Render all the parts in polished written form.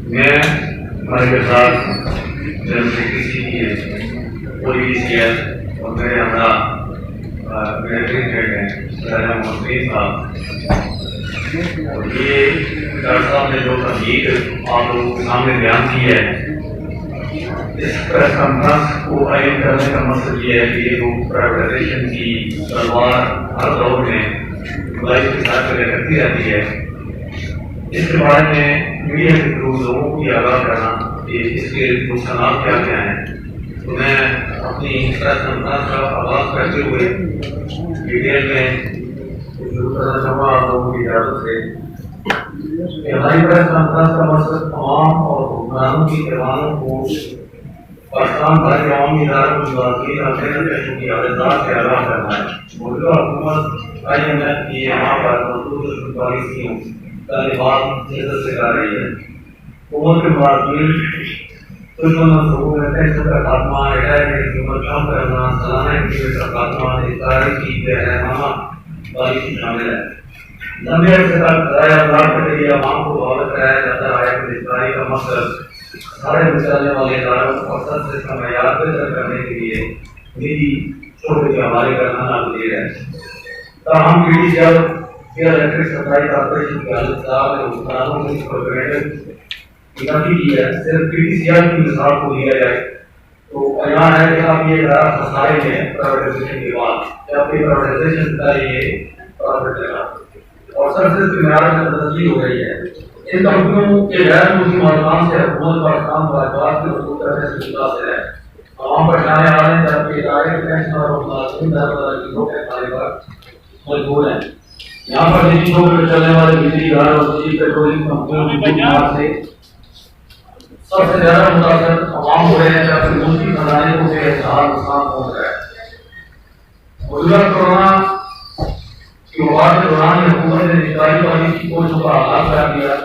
میں ہمارے کے ساتھ جنرل سیکریٹری کی پولیس اور میرے ہمراہ ملٹری ہیڈ ہیں راجہ محمد صاحب، اور یہ ڈاکٹر صاحب نے جو تحقیق آپ لوگوں کے سامنے بیان کی ہے، اس پریس کانفرنس کو قائم کرنے کا مقصد یہ ہے کہ یہ لوگ پرائیویٹائزیشن کی تلوار ہر دور میں ملائش کے ساتھ کرتی رہتی ہے، اس کے بارے میں میڈیا کے تھرو لوگوں کو یہ آگاہ کرنا کہ اس کے نقصانات کیا کیا ہیں۔ تو میں اپنی پریس کانفرنس کا آغاز کرتے ہوئے ڈیٹیل میں شروع کرنا چاہوں گا آپ لوگوں کی اجازت سے کہ ہماری پریس کانفرنس کا مقصد عوام اور حکمرانوں کی پیمانوں کو پاکستان بھر کے عوامی اداروں کو مواقع پیشوں کی عادتات سے آگاہ کرنا ہے۔ موجودہ حکومت IMF کی یہاں پر منسوخ پالیسیوں کا نفاذ شدت سے کر رہی ہے۔ حکومت کے ملازمین دشمن منصوبوں میں ٹیکس کا خاتمہ، ریٹائرمنٹ کی عمر کم کرنا، سالانہ انکریمنٹ کا خاتمہ، ادارے کی رہنما پالیسی شامل ہے۔ لمبے عرصے تک ضائع افراد کے ذریعے عوام کو غالب کرایا جاتا ہے کہ رجسٹری کا مقصد سارے چلنے والے اداروں اور سب سے اس کا معیار بہتر کرنے کے لیے نجی شعبے کے حوالے کرنا ناگزیر ہے۔ تاہم PTCL الیکٹرک سپلائی کارپوریشن کے حالات نے حکمرانوں کی پروپیگنڈا کی نفی کی ہے۔ صرف PTCL کی مثال کو لیا جائے تو بیان ہے کہ اب یہ ادارہ خسارے میں پرائیویٹائزیشن کے بعد جبکہ پرائیویٹائزیشن کا یہ پرافٹ لگا اور سروسز کی معیار میں تبدیلی ہو رہی ہے۔ ان کمپنیوں کے غیر ملکی مالکان سے حکومت پاکستان واجبات کے حصول کرنے سے متاثر ہے۔ عوام پریشان آ رہے ہیں جبکہ ادارے کے پینشن اور ملازمین دربدر کے خالی پر مجبور ہیں۔ یہاں پر نجی شعبے میں چلنے والے بجلی گھر اور دوسری پیٹرولیم کمپنیوں کی بنیاد سے سب سے زیادہ متاثر عوام ہو رہے ہیں جبکہ ملکی خزانے کو بے حساب نقصان پہنچ رہا ہے۔ موجودہ کورونا کی وبا کے دوران حکومت نے رجسٹری پالیسی کو چھپا آغاز کر دیا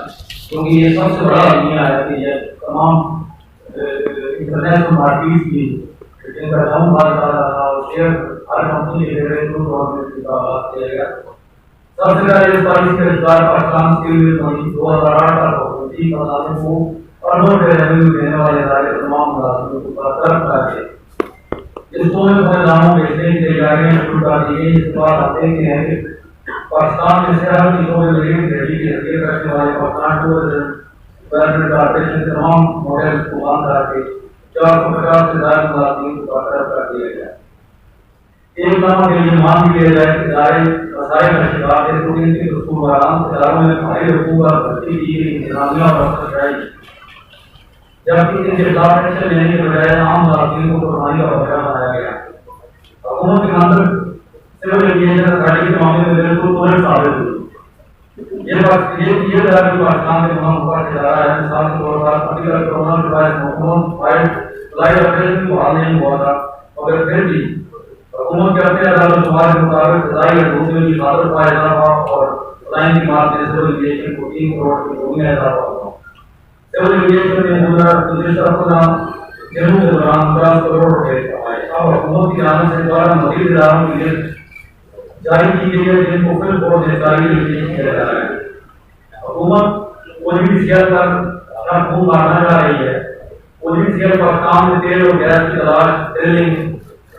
کیونکہ یہ سب سے بڑا المیہ ہے کہ یہ تمام انٹرنیشنل مارکیٹ کی جن کا دم بھر رہا تھا اور شیئر ہر کمپنی کے لیے گورنمنٹ کا آغاز کیا گیا۔ سب سے پہلے اس پالیسی کا رجسٹر پاکستان اسٹیل کمپنی 2008 تک حکومتی خزانے کو اربوں کے ریونیو دینے والے ادارے تمام ملازمین کو برطرف کر کے اس کو میں داموں بیچنے کی تیاریاں شروع کر دی گئی۔ اس بات آتے ہیں کہ پاکستان میں سے ہر چیزوں میں ریڈی کی حیثیت رکھنے والے پاکستان ٹورزم ڈیولپمنٹ کارپوریشن تمام ماڈل کو بند کر کے 450 سے زیادہ ملازمین کو برطرف کر دیا گیا۔ ایک نام کے لیے مان لیا جائے کہ ادارے مسائل کا شکار ہے تو ان کے دستور آرام اداروں میں بھاری حکومت بھرتی کی گئی انتظامیہ اور افسرشاہی جبکہ ان کے خلاف ایکشن لینے کے بجائے عام ملازمین کو قربانی کا بکرا بنایا گیا۔ حکومت کے اندر سول ایویشن اتھارٹی کے معاملے میں بالکل الٹ ثابت ہوئی۔ یہ ادارہ جو پاکستان کے تمام اوپر سے ادارہ ہے، مثال کے طور پر ابھی تک کورونا کے باعث حکومت فلائٹ آپریشن کو حال نہیں ہوا تھا مگر پھر بھی حکومت کے اپنے عدالت شمار کے مطابق سزائی یا دوسرے کی خاطر کا اضافہ اور فلائنگ کی مارک میں سول ایویشن کو 3 کروڑ کی بومی میں اضافہ ہوا۔ سول ایویشن میں گزشتہ دنوں کے دوران 10 کروڑ روپے کمائے۔ اب حکومت کی جانب سے دوبارہ مزید اداروں کی لسٹ جاری کی گئی ہے جن کو پھر بہت نکالی کیا جا رہا ہے۔ حکومت OGPCL پر اپنا خون مارنا چاہ رہی ہے۔ OGPCL پاکستان میں تیل اور گیس کی تلاش، ڈرلنگ،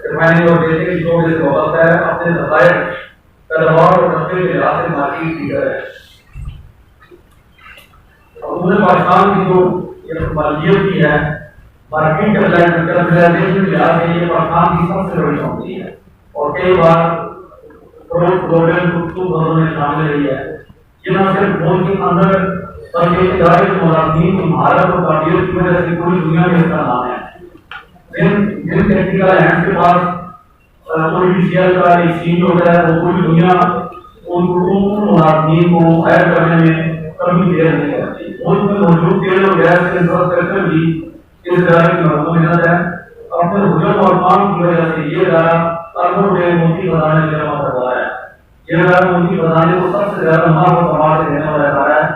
ریفائننگ اور بیچنے کی شعبے سے وابستہ ہے، اپنے ذخائر پیداوار اور نفے کے لحاظ سے مارکیٹ لیڈر ہے۔ حکومت پاکستان کی جو مالیت کی ہے مارکیٹ کیپٹلائزیشن کے لحاظ سے یہ پاکستان کی سب سے بڑی کمپنی ہے اور کئی بار گلوبل گفتگو میں شامل رہی ہے۔ یہ نہ صرف ملک کے اندر بلکہ ادارے کے ملازمین کی مہارت اور قابلیت کی وجہ سے پوری دنیا میں اس کا نام ہے۔ جن ٹیکنیکل ہینڈ کے پاس OGPCL کا ایک سیٹ ہوتا ہے وہ پوری دنیا ان ملازمین کو ہائر کرنے میں کبھی دیر نہیں کرتی۔ ملک میں موجود تیل اور گیس کے انفراسٹرکچر بھی اس ادارے کی مرمت ہے۔ اپنے حجم اور کام کی وجہ سے یہ ادارہ اربوں روپے ملکی خزانے میں جمع کروا ہے۔ یہ ادارہ ملکی خزانے کو سب سے زیادہ نفع اور کمائی دینے والا ادارہ ہے۔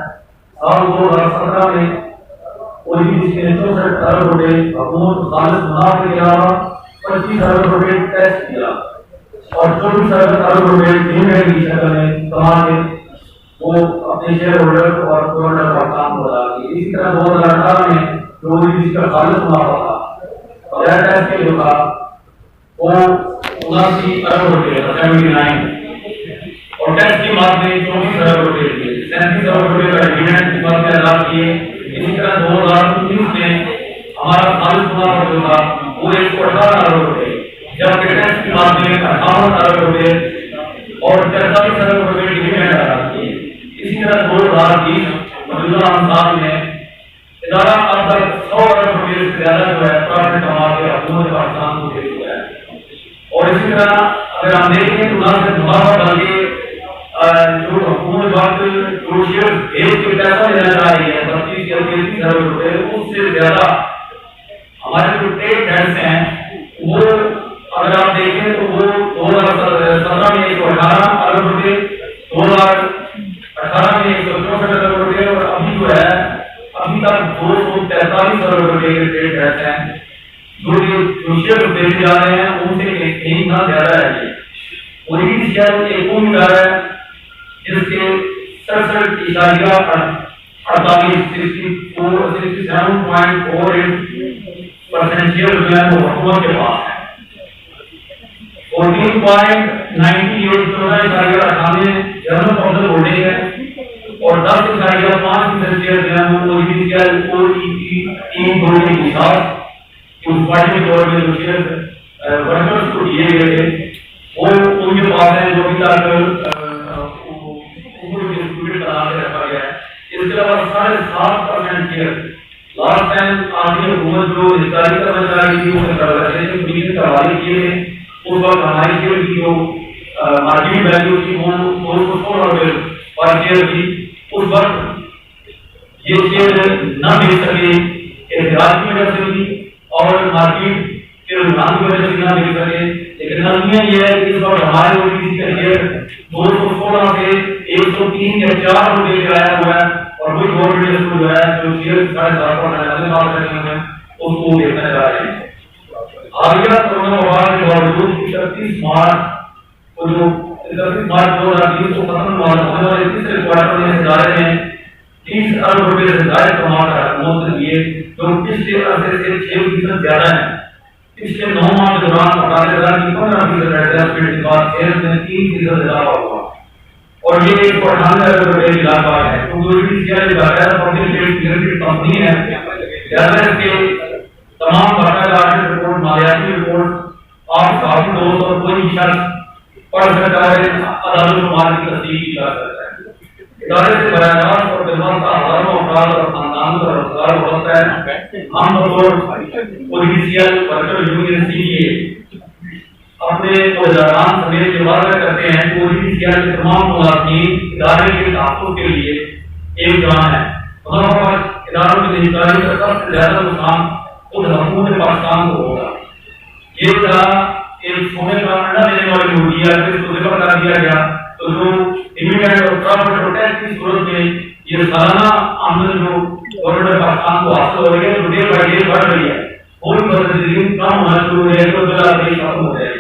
سال 2017 میں OGPCL نے 64 ارب روپے حکومت خالص منافع کے علاوہ 25 ارب روپے ٹیکس دیا اور 24 ارب روپے ڈیویڈنڈ کی شکل میں کما کے وہ اپنے شیئر ہولڈر اور گورنر پاکستان کو بتا دی. اسی طرح 2018 میں جو OEDC کا خالص منافع تھا بغیر ٹیکس کے جو تھا وہ 79 ارب روپے 79 اور ٹیکس کی بات میں 24 ارب روپے دیے 37 ارب روپے کا ڈویڈنڈ کی بات میں ادا کیے. اسی طرح 2019 میں ہمارا خالص منافع جو تھا وہ 118 ارب روپے جبکہ ٹیکس کی بات میں 58 ارب روپے اور 43 ارب روپے ڈویڈنڈ ادا کیے. اسی طرح 2020 موجودہ سال میں ادارہ اب تک 100 ارب روپے سے زیادہ جو ہے پرافٹ کما کے حکومت پاکستان کو دے چکا ہے. اور اسی طرح اگر ہم دیکھیں تو نہ صرف منافع بلکہ جو حکومت وقت جو شیئر بھیج کے پیسہ لینا چاہ رہی ہے 32 یا 33 ارب روپے اس سے زیادہ ہمارے جو ٹیکس ہیڈز ہیں وہ اگر آپ دیکھیں تو وہ 2017 میں 118 ارب روپے 2018 میں 164 ارب روپے اور ابھی جو ہے ابھی تک 243 ارب روپے کے ٹیکس ہیڈز ہیں جو شیئر بیچے جا رہے ہیں ان سے کہیں نہ زیادہ ہے. اور یہ شیئر ایک قومی ادارہ ہے جس کے 67.48% شیئر جو ہے وہ حکومت کے پاس ہے. 14.98 جنرل کاؤنسل ہولڈنگ ہے اور 10.5% شیئر جو ہے وہ ہولڈنگ کے ساتھ اس پارٹی کے دور میں جو شیئر ورکرز کو دیے گئے تھے وہ ان کے پاس ہیں جو ابھی تک بنا کے رکھا گیا ہے. اس کے علاوہ 7.5% شیئر لاسٹ ٹائم آخری حکومت جو انتظاری کرنا چاہ رہی تھی وہ کمیشن کا حوالے کیے ہیں. اس وقت ہماری شیئر کی جو مارکیٹ ویلیو تھی وہ 216 روپے پر شیئر تھی. اس وقت یہ شیئر نہ بیچ سکے احتجاج کی وجہ سے بھی اور مارکیٹ کے رجحان کی وجہ سے نہ بیچ سکے. لیکن نظمیہ یہ ہے کہ اس وقت ہمارے OEDC کا شیئر 216 سے 103 یا 4 روپے کا آیا ہوا ہے اور کوئی گورنمنٹ جو ہے جو شیئر 7.5% ہے اس کو دیکھنا چاہ رہے ہیں. حالیہ کورونا وبا کے باوجود 31 مارچ کو جو 31 مارچ 2020 کو ختم ہونے والے تیسرے کوارٹر میں ادارے نے 30 ارب روپے سے زائد کما کر حکومت نے دیے جو پچھلے عرصے سے 6% زیادہ ہے. پچھلے 9 ماہ کے دوران مقابلے دار کی 15% ایڈجسٹمنٹ کے بعد شیئر میں 3% اضافہ ہوا اور یہ 198 ارب روپے کی لاگت ہے. OEDC باقاعدہ پبلک لمیٹڈ کمپنی ہے. لہٰذا اس کے تمام باقاعدہ آڈٹ رپورٹ مالیاتی رپورٹ آپ کافی دوست اور کوئی شخص پڑھ سکتا ہے عدالت شمار کی تصدیق کی جا سکتا ہے. ادارے سے براہ راست اور بالواسطہ ہزاروں افراد اور خاندانوں کا روزگار ہوتا ہے. ہم بطور OEDCL ورکر یونین CTA اپنے عہدیداران سمیت یہ وعدہ کرتے ہیں کہ OEDCL کے تمام ملازمین ادارے کے تحفظ کے لیے ایک جان ہے. اداروں کی نجکاری کا سب سے زیادہ نقصان خود حکومت پاکستان کو ہوگا. یہ ادارہ ایک سونے کا انڈا دینے والی ہوگی ہے. اس کو ذکر کر دیا گیا تو جو ڈویڈنڈ اور پرافٹ اور ٹیکس کی صورت میں یہ سالانہ آمدن جو گورنمنٹ پاکستان کو حاصل ہو رہی ہے جو ڈے بائی ڈے بڑھ رہی ہے وہ بھی بدترین کم ہونا شروع ہو جائے گا. ختم ہو جائے گا.